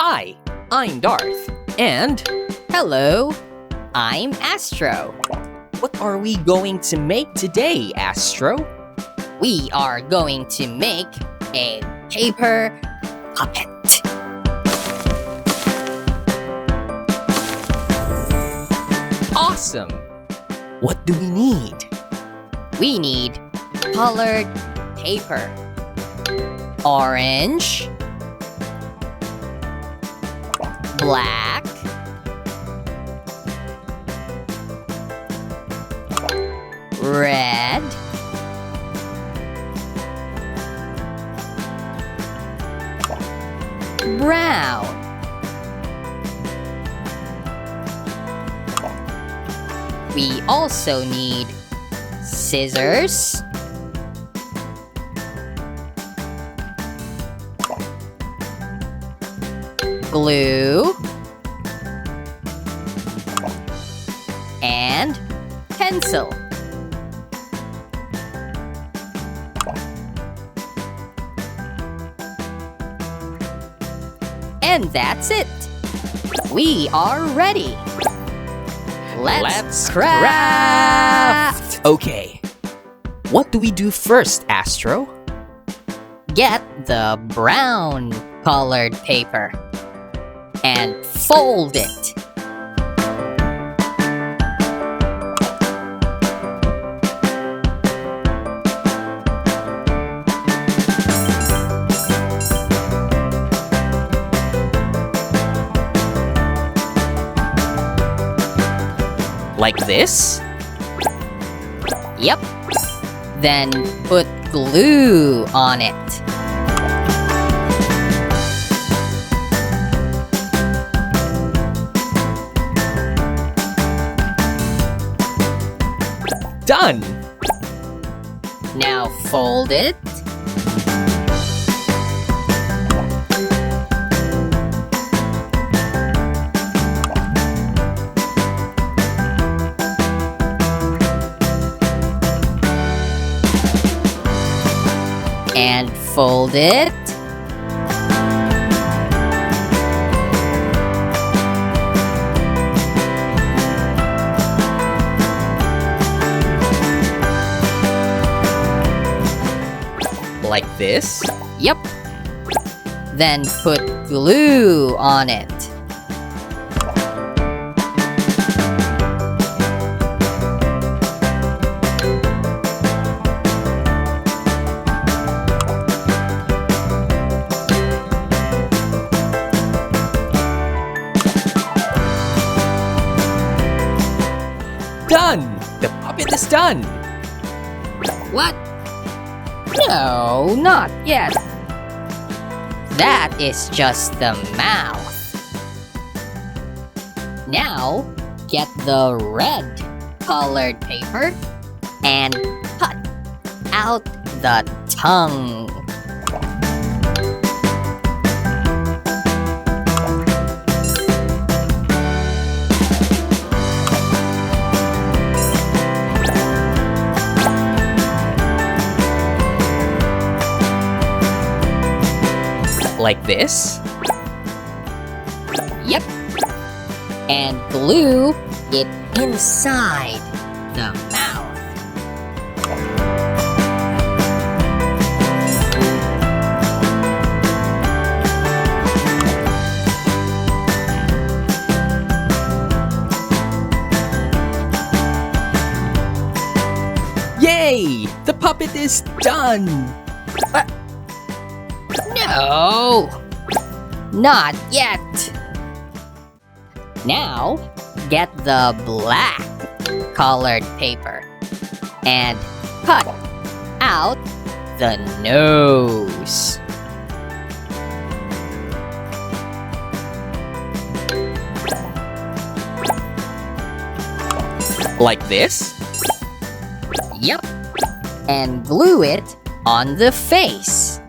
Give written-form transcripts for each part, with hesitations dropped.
Hi, I'm Darth. And Hello, I'm Astro. what are we going to make today, Astro? We are going to make a paper puppet. Awesome! What do we need? We need colored paper. Orange, black, red, brown, we also need scissors, glue, and pencil. And that's it. We are ready. Let's craft! Okay. What do we do first, Astro? Get the brown colored paper and fold it. Like this? Yep. Then put glue on it. Done! Now fold it. And fold it. Like this? Yep. Then put glue on it. Done! The puppet is done! What? No, not yet. That is just the mouth. Now, get the red colored paper and cut out the tongue. Like this? Yep. And glue it inside the mouth. Yay! The puppet is done! No! Not yet! Now, get the black colored paper and cut out the nose. Like this? Yep. And glue it on the face.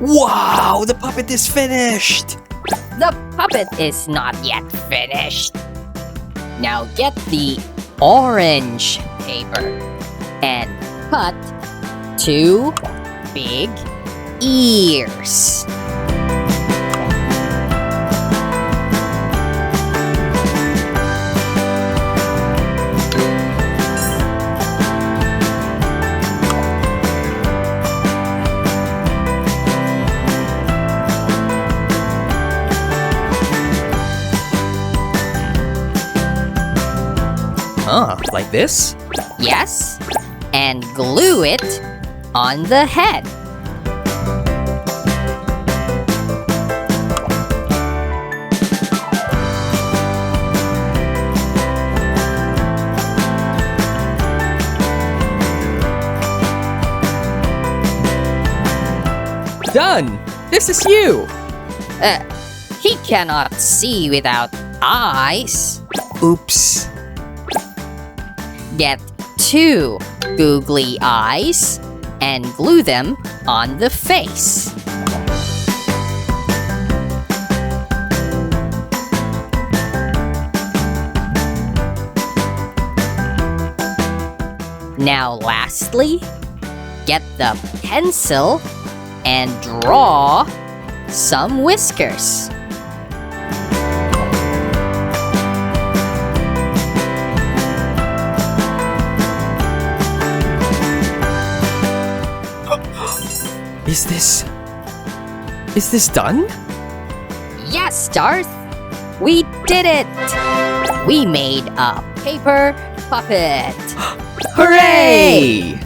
Wow! The puppet is finished! The puppet is not yet finished. Now get the orange paper and cut 2 big ears. Like this? Yes, and glue it on the head. Done! This is you! He cannot see without eyes. Oops. Get 2 googly eyes and glue them on the face. Now lastly, get the pencil and draw some whiskers. Is this done? Yes, Darth! We did it! We made a paper puppet! Hooray!